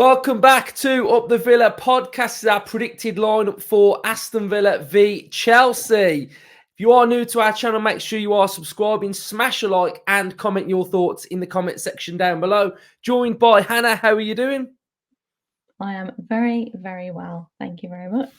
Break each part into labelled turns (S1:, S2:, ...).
S1: Welcome back to Up the Villa podcast. This is our predicted lineup for Aston Villa v Chelsea. If you are new to our channel, make sure you are subscribing, smash a like and comment your thoughts in the comment section down below. Joined by Hannah. How are you doing?
S2: I am very, very well. Thank you very much.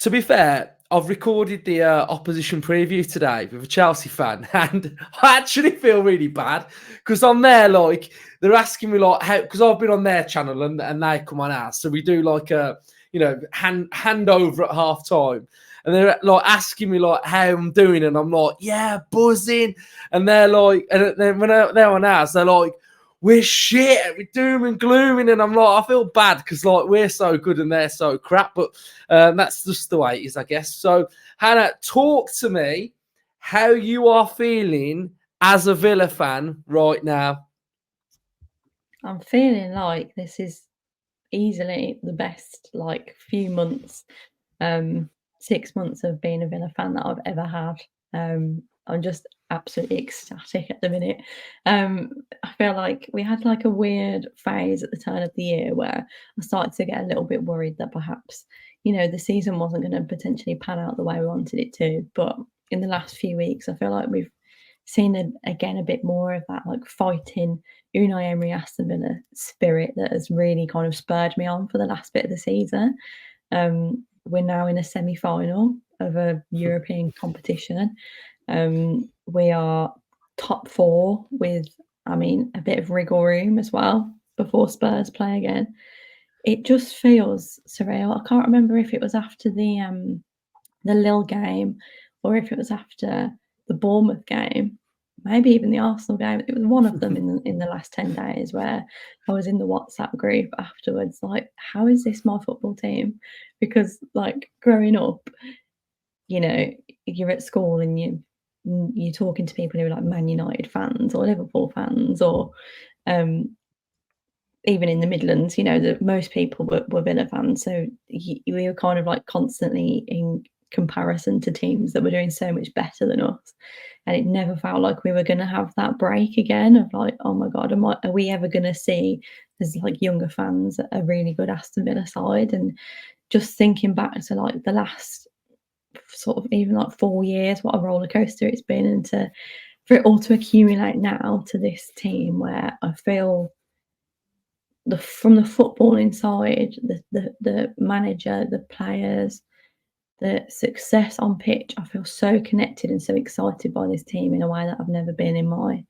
S1: To be fair, I've recorded the opposition preview today with a Chelsea fan, and I actually feel really bad because on there, like, they're asking me like how, because I've been on their channel and they come on ours, so we do like a handover at half time, and they're like asking me like how I'm doing, and I'm like, yeah, buzzing, and they're like, and then when they're on ours, they're like, we're shit, we're doom and glooming, and I'm like, I feel bad because like we're so good and they're so crap, but that's just the way it is, I guess. So, Hannah, talk to me how you are feeling as a Villa fan right now.
S2: I'm feeling like this is easily the best few months, 6 months of being a Villa fan that I've ever had. I'm just absolutely ecstatic at the minute. I feel like we had like a weird phase at the turn of the year where I started to get a little bit worried that perhaps, the season wasn't going to potentially pan out the way we wanted it to. But in the last few weeks, I feel like we've seen again a bit more of that like fighting Unai Emery Aston Villa spirit that has really kind of spurred me on for the last bit of the season. We're now in a semi-final of a European competition. We are top four with, a bit of wriggle room as well before Spurs play again. It just feels surreal. I can't remember if it was after the Lille game or if it was after the Bournemouth game, maybe even the Arsenal game. It was one of them in the last 10 days where I was in the WhatsApp group afterwards, like, how is this my football team? Because like growing up, you're at school and you're talking to people who are like Man United fans or Liverpool fans or even in the Midlands, that most people were Villa fans. So we were kind of like constantly in comparison to teams that were doing so much better than us. And it never felt like we were going to have that break again of like, oh my God, are we ever going to see as like younger fans a really good Aston Villa side? And just thinking back to like the last sort of even like 4 years, what a roller coaster it's been, and for it all to accumulate now to this team where I feel from the footballing side, the manager, the players, the success on pitch, I feel so connected and so excited by this team in a way that I've never been in my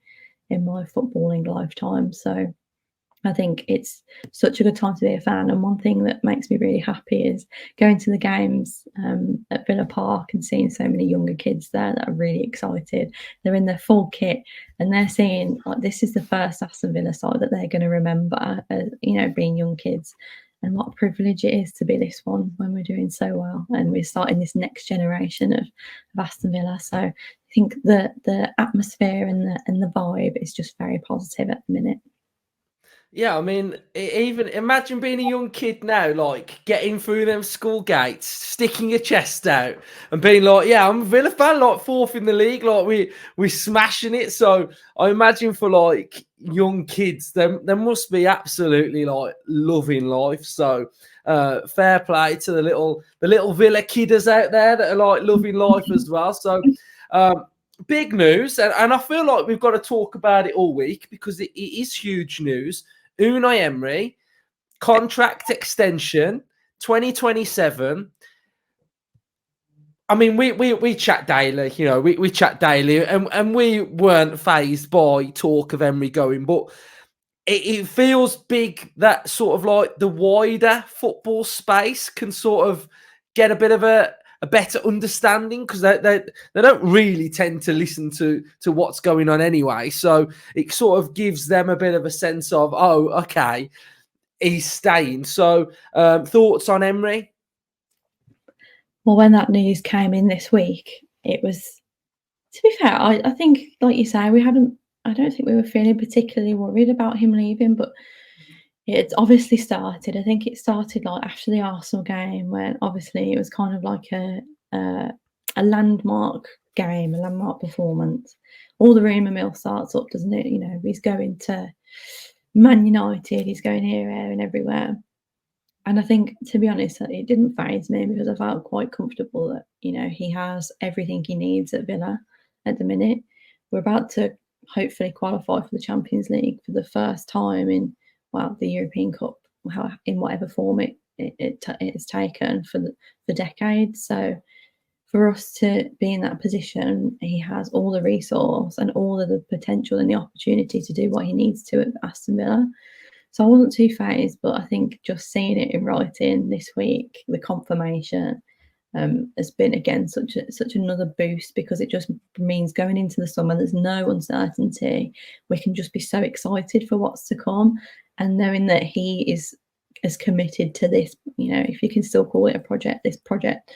S2: footballing lifetime. So I think it's such a good time to be a fan. And one thing that makes me really happy is going to the games at Villa Park and seeing so many younger kids there that are really excited. They're in their full kit and they're seeing like this is the first Aston Villa side that they're going to remember, being young kids. And what a privilege it is to be this one when we're doing so well and we're starting this next generation of Aston Villa. So I think the atmosphere and the vibe is just very positive at the minute.
S1: Yeah, I mean, even imagine being a young kid now, like getting through them school gates, sticking your chest out, and being like, "Yeah, I'm a Villa fan, like fourth in the league, like we're smashing it." So I imagine for like young kids, there must be absolutely like loving life. So fair play to the little Villa kidders out there that are like loving life as well. So. Big news, and I feel like we've got to talk about it all week because it is huge news. Unai Emery, contract extension, 2027. I mean, we chat daily, we chat daily, and we weren't fazed by talk of Emery going, but it feels big that sort of like the wider football space can sort of get a bit of a better understanding because they don't really tend to listen to what's going on anyway. So it sort of gives them a bit of a sense of, oh, okay, he's staying. So thoughts on Emery?
S2: Well, when that news came in this week, it was, to be fair, I think, like you say, I don't think we were feeling particularly worried about him leaving, but it's obviously started. I think it started like after the Arsenal game when obviously it was kind of like a landmark game, a landmark performance. All the rumour mill starts up, doesn't it? He's going to Man United, he's going here, there, and everywhere. And I think, to be honest, it didn't faze me because I felt quite comfortable that, he has everything he needs at Villa at the minute. We're about to hopefully qualify for the Champions League for the first time in, well, the European Cup, in whatever form it's taken for decades. So for us to be in that position, he has all the resource and all of the potential and the opportunity to do what he needs to at Aston Villa. So I wasn't too phased, but I think just seeing it in writing this week, the confirmation, has been again such another boost, because it just means going into the summer, there's no uncertainty. We can just be so excited for what's to come, and knowing that he is as committed to this, if you can still call it a project, this project,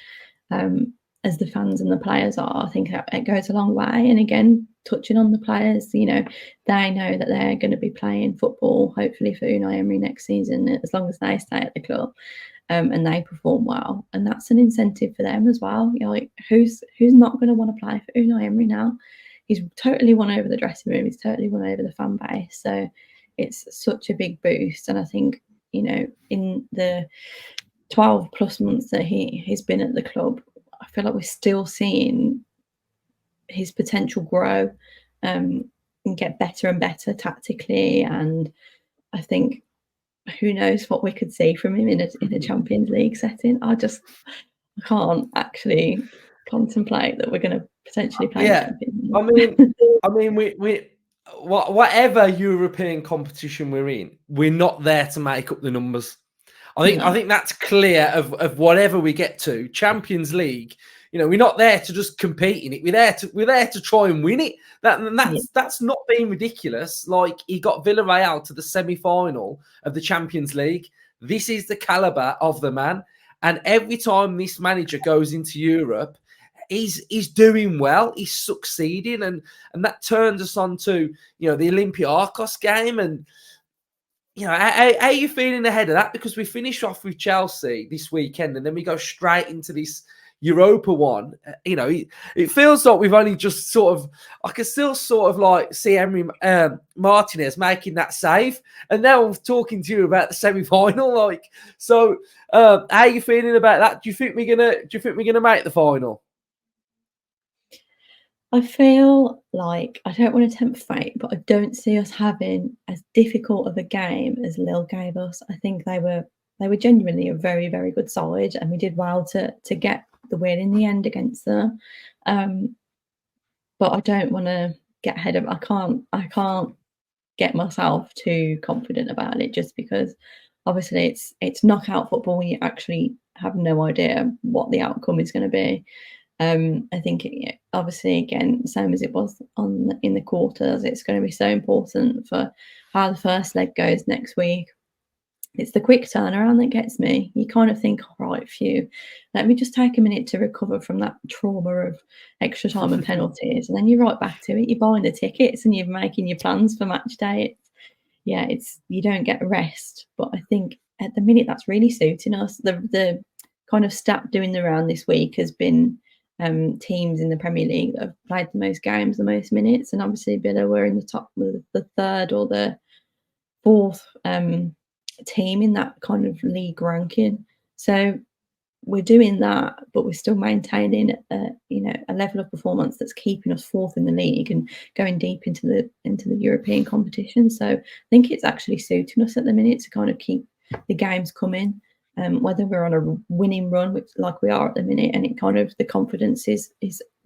S2: as the fans and the players are. I think that it goes a long way. And again, touching on the players, they know that they're going to be playing football, hopefully for Unai Emery next season, as long as they stay at the club, and they perform well. And that's an incentive for them as well. Like, who's not going to want to play for Unai Emery now? He's totally won over the dressing room. He's totally won over the fan base. So it's such a big boost. And I think, in the 12 plus months that he's been at the club, I feel like we're still seeing his potential grow, and get better and better tactically. And I think, who knows what we could see from him in a Champions League setting. I can't actually contemplate that we're going to potentially play in
S1: Yeah,
S2: Champions
S1: I
S2: League.
S1: mean, we whatever European competition we're in, we're not there to make up the numbers. I think that's clear of whatever we get to. Champions League, we're not there to just compete in it. We're there to try and win it. That's not being ridiculous. Like, he got Villarreal to the semi-final of the Champions League. This is the caliber of the man. And every time this manager goes into Europe, he's doing well. He's succeeding, and that turns us on to the Olympiacos game. And how are you feeling ahead of that? Because we finish off with Chelsea this weekend, and then we go straight into this Europa one. It feels like we've only just I can still like see Emery Martinez making that save, and now I'm talking to you about the semi-final. How are you feeling about that? Do you think we're gonna make the final?
S2: I feel like, I don't want to tempt fate, but I don't see us having as difficult of a game as Lille gave us. I think they were genuinely a very, very good side, and we did well to get the win in the end against them. But I don't want to get ahead of. I can't get myself too confident about it, just because obviously it's knockout football when you actually have no idea what the outcome is going to be. I think obviously, again, same as it was in the quarters, it's going to be so important for how the first leg goes next week. It's the quick turnaround that gets me. You kind of think, all right, phew, let me just take a minute to recover from that trauma of extra time and penalties, and then you're right back to it. You're buying the tickets and you're making your plans for match day. It's you don't get rest, but I think at the minute that's really suiting us. The kind of stat doing the round this week has been teams in the Premier League that have played the most games, the most minutes, and obviously Villa were in the top, the third or the fourth team in that kind of league ranking. So we're doing that, but we're still maintaining a level of performance that's keeping us fourth in the league and going deep into the European competition. So I think it's actually suiting us at the minute to kind of keep the games coming. Whether we're on a winning run, which like we are at the minute, and it kind of the confidence is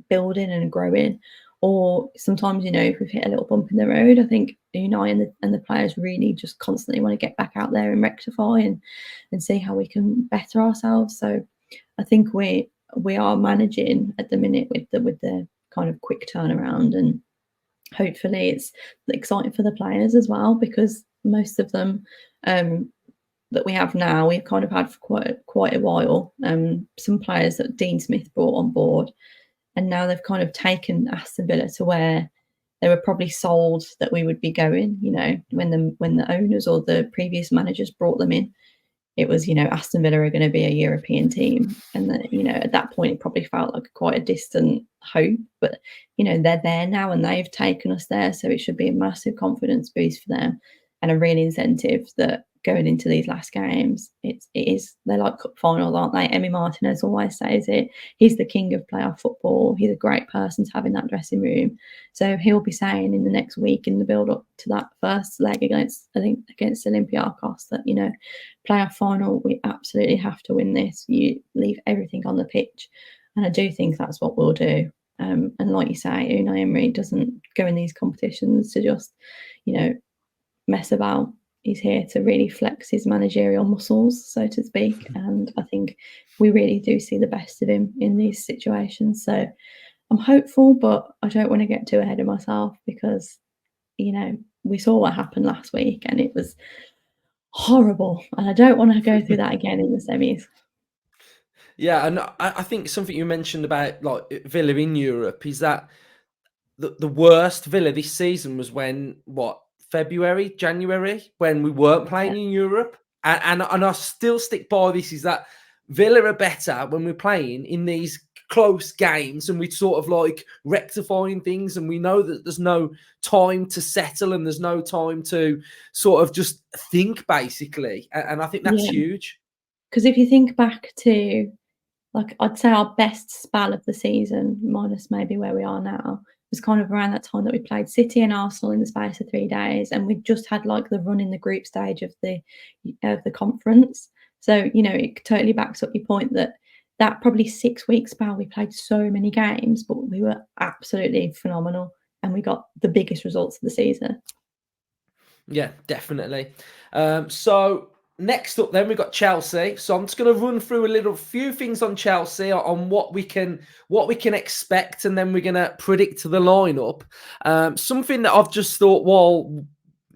S2: building and growing, or sometimes if we've hit a little bump in the road, I think Unai and the players really just constantly want to get back out there and rectify and see how we can better ourselves. So I think we are managing at the minute with the kind of quick turnaround, and hopefully it's exciting for the players as well, because most of them that we have now, we've kind of had for quite a while. Some players that Dean Smith brought on board, and now they've kind of taken Aston Villa to where they were probably sold that we would be going. When the owners or the previous managers brought them in, it was Aston Villa are going to be a European team, and that at that point it probably felt like quite a distant hope. But they're there now, and they've taken us there, so it should be a massive confidence boost for them. and a real incentive that going into these last games, they're like cup finals, aren't they? Emi Martinez always says it. He's the king of playoff football. He's a great person to have in that dressing room. So he'll be saying in the next week in the build up to that first leg against Olympiacos that, playoff final, we absolutely have to win this. You leave everything on the pitch. And I do think that's what we'll do. And like you say, Unai Emery doesn't go in these competitions to just, mess about. He's here to really flex his managerial muscles, so to speak. And I think we really do see the best of him in these situations. So I'm hopeful, but I don't want to get too ahead of myself because, we saw what happened last week and it was horrible. And I don't want to go through that again in the semis.
S1: Yeah, and I think something you mentioned about like Villa in Europe is that the worst Villa this season was when February, January, when we weren't playing in Europe, and I still stick by this is that Villa are better when we're playing in these close games and we're sort of like rectifying things, and we know that there's no time to settle and there's no time to sort of just think basically, and I think that's huge.
S2: Because if you think back to, like, I'd say our best spell of the season, minus maybe where we are now, was kind of around that time that we played City and Arsenal in the space of 3 days, and we just had like the run in the group stage of the conference. So it totally backs up your point that probably 6 week spell we played so many games, but we were absolutely phenomenal, and we got the biggest results of the season.
S1: Yeah, definitely. So next up, then we've got Chelsea. So I'm just going to run through a few things on Chelsea on what we can expect, and then we're going to predict the lineup. Something that I've just thought while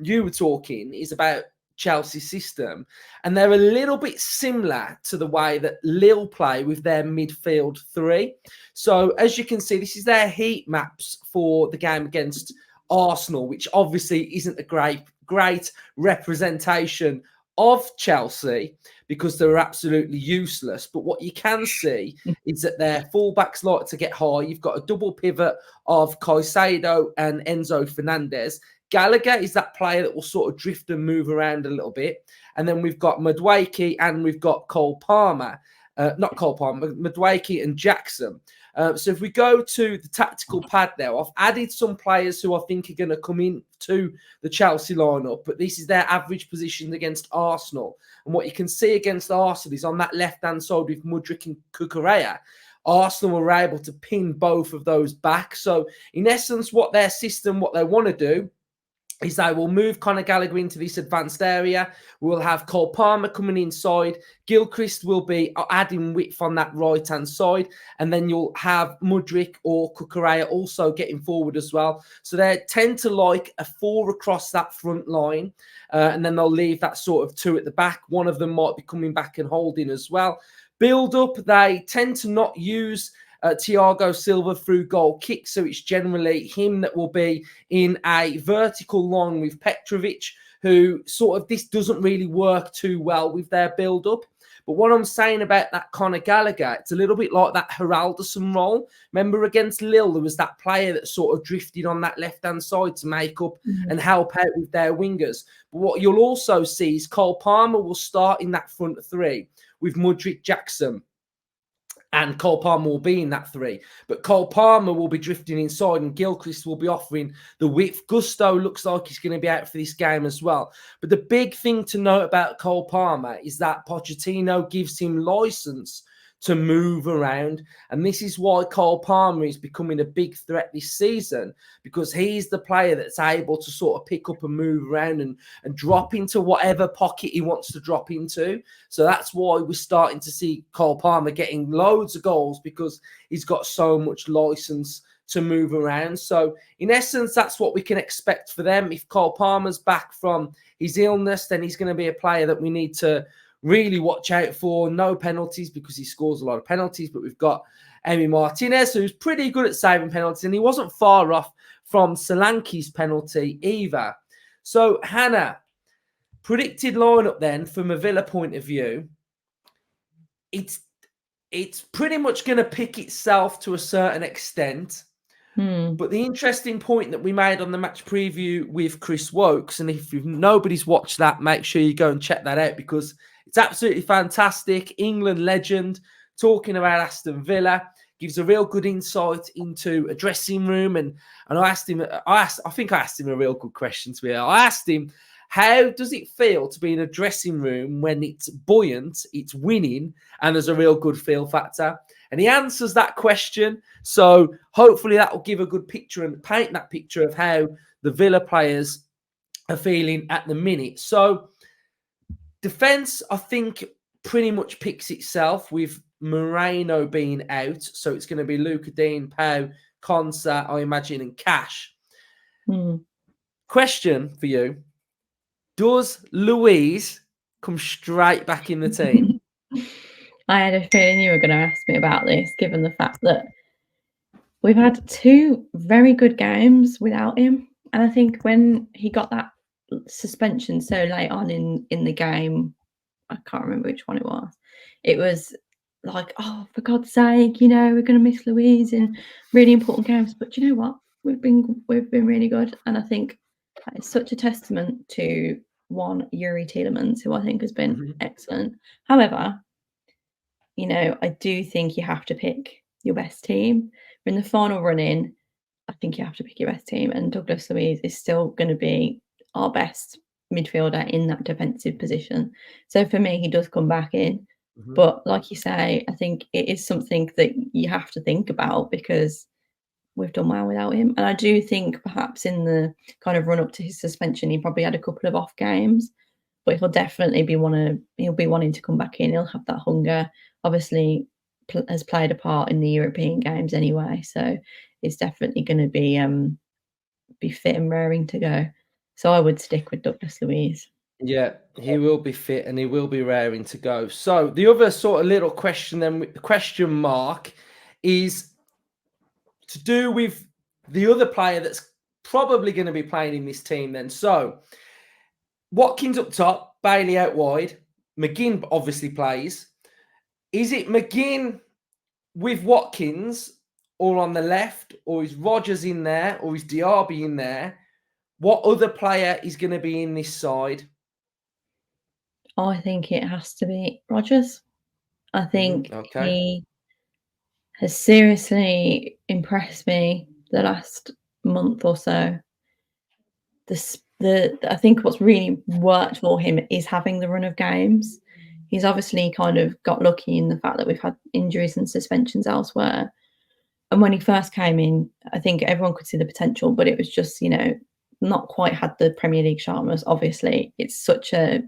S1: you were talking is about Chelsea's system, and they're a little bit similar to the way that Lille play with their midfield three. So as you can see, this is their heat maps for the game against Arsenal, which obviously isn't a great representation of Chelsea because they're absolutely useless. But what you can see is that their fullbacks like to get high. You've got a double pivot of Caicedo and Enzo Fernandez. Gallagher is that player that will sort of drift and move around a little bit. And then we've got Madueke and we've got Madueke and Jackson. So if we go to the tactical pad now, I've added some players who I think are going to come in to the Chelsea lineup, but this is their average position against Arsenal. And what you can see against Arsenal is on that left-hand side with Mudryk and Cucurella, Arsenal were able to pin both of those back. So in essence, what they want to do is they will move Conor Gallagher into this advanced area. We'll have Cole Palmer coming inside. Gilchrist will be adding width on that right-hand side. And then you'll have Mudryk or Cucurella also getting forward as well. So they tend to like a 4 across that front line. And then they'll leave that sort of 2 at the back. One of them might be coming back and holding as well. Build up, they tend to not use Thiago Silva through goal kicks, so it's generally him that will be in a vertical line with Petrovic, who sort of this doesn't really work too well with their build-up. But what I'm saying about that Conor Gallagher, it's a little bit like that Heralderson role. Remember against Lille, there was that player that sort of drifted on that left-hand side to make up and help out with their wingers. But what you'll also see is Cole Palmer will start in that front 3 with Mudryk, Jackson. And Cole Palmer will be in that 3. But Cole Palmer will be drifting inside and Gilchrist will be offering the width. Gusto looks like he's going to be out for this game as well. But the big thing to note about Cole Palmer is that Pochettino gives him license to move around. And this is why Cole Palmer is becoming a big threat this season, because he's the player that's able to sort of pick up and move around and drop into whatever pocket he wants to drop into. So that's why we're starting to see Cole Palmer getting loads of goals, because he's got so much license to move around. So in essence, that's what we can expect for them. If Cole Palmer's back from his illness, then he's going to be a player that we need to really watch out for. No penalties because he scores a lot of penalties, but we've got Emi Martinez, who's pretty good at saving penalties, and he wasn't far off from Solanke's penalty either. So, Hannah, predicted lineup then from a Villa point of view, it's pretty much going to pick itself to a certain extent.
S2: Mm.
S1: But the interesting point that we made on the match preview with Chris Wokes, and if nobody's watched that, make sure you go and check that out because it's absolutely fantastic. England legend talking about Aston Villa gives a real good insight into a dressing room. And I think I asked him a real good question to be. I asked him, how does it feel to be in a dressing room when it's buoyant, it's winning, and there's a real good feel factor? And he answers that question. So hopefully that will give a good picture and paint that picture of how the Villa players are feeling at the minute. So defence, I think, pretty much picks itself with Moreno being out. So it's going to be Luca Dean, Pau, Konsa, I imagine, and Cash.
S2: Mm.
S1: Question for you. Does Louise come straight back in the team?
S2: I had a feeling you were going to ask me about this, given the fact that we've had 2 very good games without him. And I think when he got that suspension so late on in the game, I can't remember which one it was. It was like, oh, for God's sake, we're going to miss Louise in really important games. But you know what? We've been really good, and I think that is such a testament to one Yuri Tielemans, who I think has been excellent. However, I do think you have to pick your best team. We're in the final run in. I think you have to pick your best team, and Douglas Luiz is still going to be our best midfielder in that defensive position. So for me, he does come back in. But like you say, I think it is something that you have to think about because we've done well without him. And I do think perhaps in the kind of run up to his suspension, he probably had a couple of off games, but he'll definitely be wanting to come back in. He'll have that hunger. Obviously, has played a part in the European games anyway, so it's definitely going to be fit and raring to go. So I would stick with Douglas Luiz.
S1: Yeah, he will be fit and he will be raring to go. So the other sort of little question then, the question mark, is to do with the other player that's probably going to be playing in this team then. So Watkins up top, Bailey out wide. McGinn obviously plays. Is it McGinn with Watkins or on the left, or is Rodgers in there, or is Diaby in there? What other player is going to be in this side?
S2: I think it has to be Rodgers. I think
S1: Okay.
S2: he has seriously impressed me the last month or so. I think what's really worked for him is having the run of games. He's obviously kind of got lucky in the fact that we've had injuries and suspensions elsewhere. And when he first came in, I think everyone could see the potential, but it was just, not quite had the Premier League sharpness. Obviously, it's such a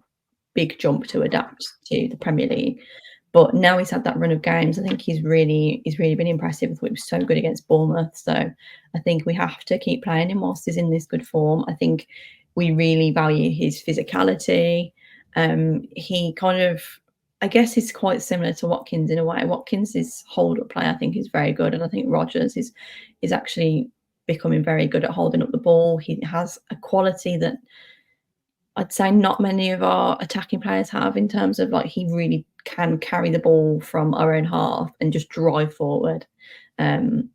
S2: big jump to adapt to the Premier League. But now he's had that run of games. I think he's really been impressive. He was so good against Bournemouth. So I think we have to keep playing him whilst he's in this good form. I think we really value his physicality. He kind of, I guess, is quite similar to Watkins in a way. Watkins' hold-up play, I think, is very good, and I think Rodgers is actually becoming very good at holding up the ball. He has a quality that I'd say not many of our attacking players have, in terms of like he really can carry the ball from our own half and just drive forward,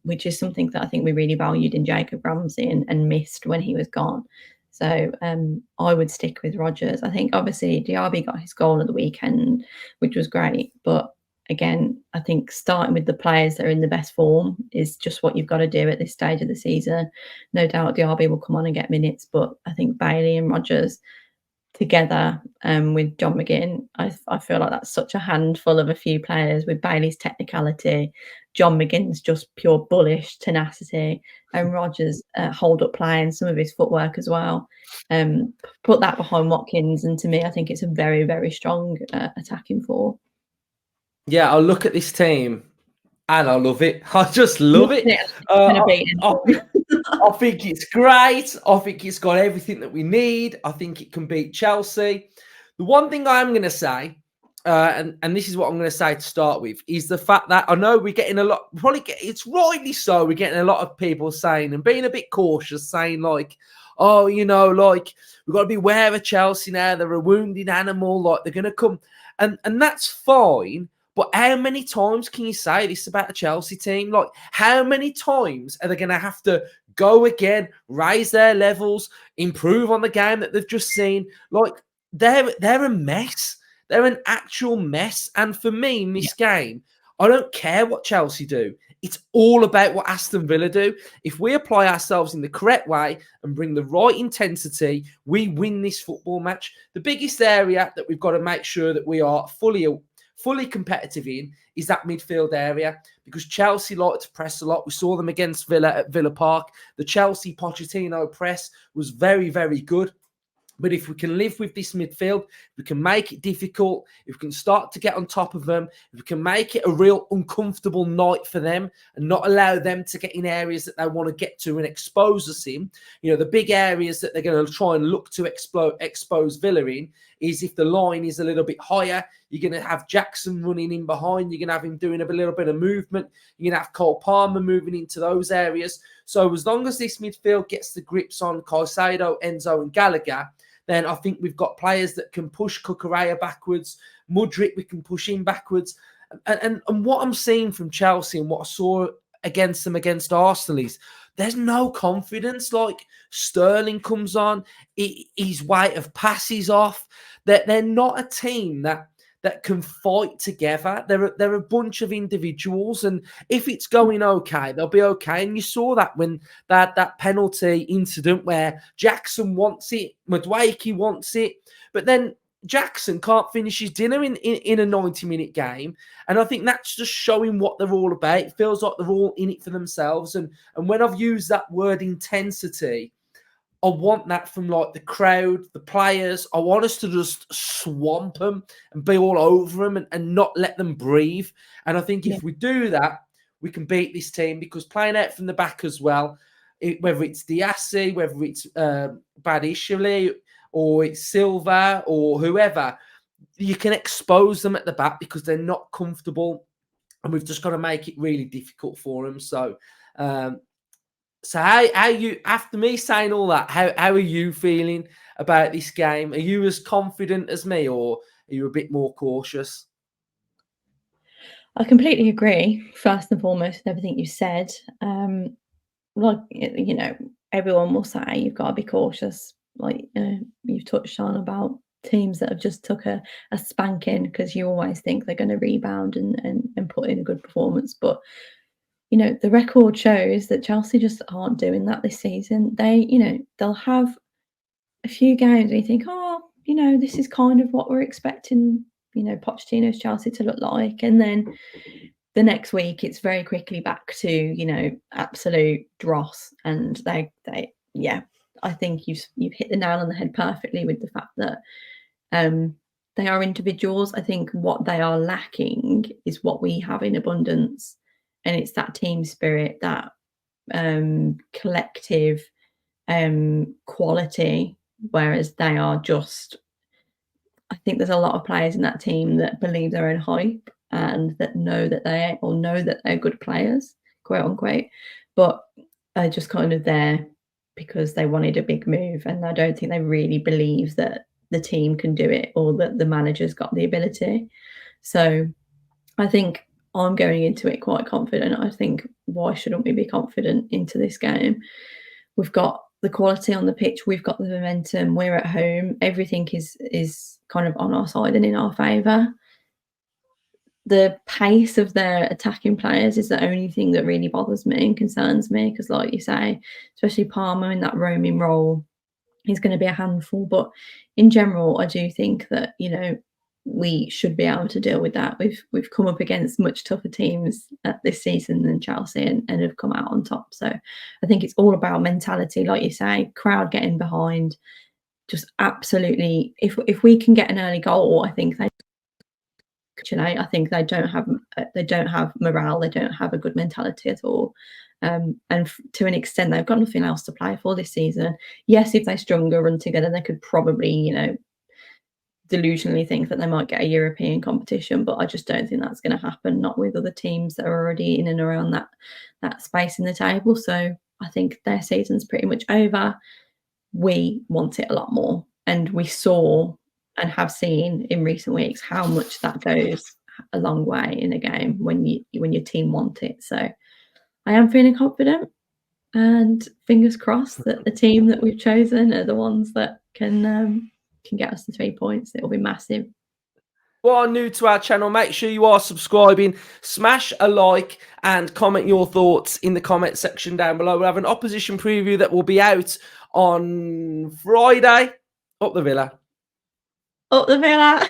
S2: which is something that I think we really valued in Jacob Ramsey and missed when he was gone. So I would stick with Rodgers. I think obviously Diaby got his goal at the weekend, which was great. But again, I think starting with the players that are in the best form is just what you've got to do at this stage of the season. No doubt Diaby will come on and get minutes, but I think Bailey and Rodgers together with John McGinn, I feel like that's such a handful of a few players with Bailey's technicality, John McGinn's just pure bullish tenacity, and Rodgers' hold-up play and some of his footwork as well. Put that behind Watkins, and to me, I think it's a very, very strong attacking four.
S1: Yeah, I'll look at this team and I love it. I just love it. I think it's great. I think it's got everything that we need. I think it can beat Chelsea. The one thing I am going to say, and this is what I'm going to say to start with, is the fact that I know we're getting a lot, it's rightly so, we're getting a lot of people saying and being a bit cautious, saying like, oh, like we've got to beware of Chelsea now. They're a wounded animal. Like they're going to come. And that's fine. But how many times can you say this about the Chelsea team? Like, how many times are they going to have to go again, raise their levels, improve on the game that they've just seen? Like, they're a mess. They're an actual mess. And for me, in this game, I don't care what Chelsea do. It's all about what Aston Villa do. If we apply ourselves in the correct way and bring the right intensity, we win this football match. The biggest area that we've got to make sure that we are fully competitive in is that midfield area, because Chelsea like to press a lot. We saw them against Villa at Villa Park. The Chelsea Pochettino press was very, very good. But if we can live with this midfield, we can make it difficult, if we can start to get on top of them, if we can make it a real uncomfortable night for them and not allow them to get in areas that they want to get to and expose us in, the big areas that they're going to try and look to expose Villa in is if the line is a little bit higher, you're going to have Jackson running in behind, you're going to have him doing a little bit of movement, you're going to have Cole Palmer moving into those areas. So as long as this midfield gets the grips on Caicedo, Enzo and Gallagher, then I think we've got players that can push Cucurella backwards. Mudryk, we can push him backwards. And what I'm seeing from Chelsea and what I saw against them against Arsenal is there's no confidence. Like, Sterling comes on, his weight of passes off. They're not a team that can fight together. They're a bunch of individuals, and if it's going okay, they'll be okay. And you saw that when that penalty incident where Jackson wants it, Madueke wants it, but then Jackson can't finish his dinner in a 90-minute game. And I think that's just showing what they're all about. It feels like they're all in it for themselves. And when I've used that word intensity, I want that from like the crowd, the players. I want us to just swamp them and be all over them and not let them breathe. And I think if we do that, we can beat this team, because playing out from the back as well, whether it's Diassi, whether it's Badishile, or it's Silva or whoever, you can expose them at the back because they're not comfortable. And we've just got to make it really difficult for them. So, So how you, after me saying all that, how are you feeling about this game? Are you as confident as me, or are you a bit more cautious?
S2: I completely agree, first and foremost, with everything you said. Like, everyone will say you've got to be cautious. Like, you've touched on about teams that have just took a spanking, because you always think they're going to rebound and put in a good performance. But the record shows that Chelsea just aren't doing that this season. They'll have a few games where you think, oh, this is kind of what we're expecting, Pochettino's Chelsea to look like. And then the next week, it's very quickly back to, absolute dross. And I think you've hit the nail on the head perfectly with the fact that they are individuals. I think what they are lacking is what we have in abundance. And it's that team spirit, that collective quality, whereas they are just, I think there's a lot of players in that team that believe their own hype and that know that they're good players, quote unquote, but are just kind of there because they wanted a big move. And I don't think they really believe that the team can do it or that the manager's got the ability. So I think I'm going into it quite confident. I think, why shouldn't we be confident into this game? We've got the quality on the pitch. We've got the momentum. We're at home. Everything is kind of on our side and in our favour. The pace of their attacking players is the only thing that really bothers me and concerns me, because, like you say, especially Palmer in that roaming role, he's going to be a handful. But in general, I do think that, we should be able to deal with that. We've come up against much tougher teams this season than Chelsea and have come out on top. So I think it's all about mentality, like you say, crowd getting behind. Just absolutely, if we can get an early goal, I think they don't have morale, they don't have a good mentality at all. And to an extent, they've got nothing else to play for this season. Yes, if they strung a run together, they could probably, delusionally think that they might get a European competition, but I just don't think that's going to happen, not with other teams that are already in and around that space in the table. So I think their season's pretty much over. We want it a lot more, and we saw and have seen in recent weeks how much that goes a long way in a game when your team want it. So I am feeling confident, and fingers crossed that the team that we've chosen are the ones that can get us the 3 points. It will be massive.
S1: If you are new to our channel, make sure you are subscribing, smash a like, and comment your thoughts in the comment section down below. We'll have an opposition preview that will be out on Friday. Up the Villa.
S2: Up the Villa.